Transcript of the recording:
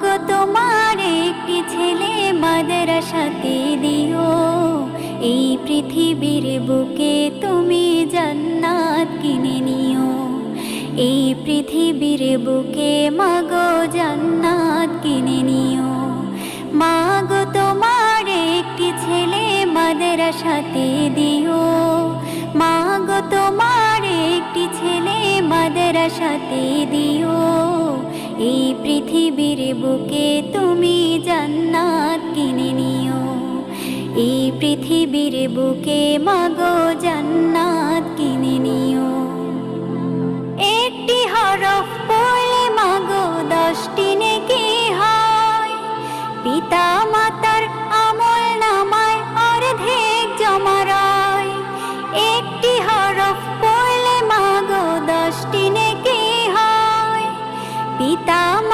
গো তোমার একটি ছেলে মাদ্রাসাতে দিও, এই পৃথিবীর বুকে তুমি জান্নাত কিনে নিও। এই পৃথিবীর বুকে মাগো জান্নাত কিনে নিও। মাগো তোমার একটি ছেলে মাদ্রাসাতে দিও, মাগো তোমার একটি ছেলে মাদ্রাসাতে দিও, এই পৃথিবীর বুকে তুমি জান্নাত কিনে নিও। এই পৃথিবীর বুকে মাগো জান্নাত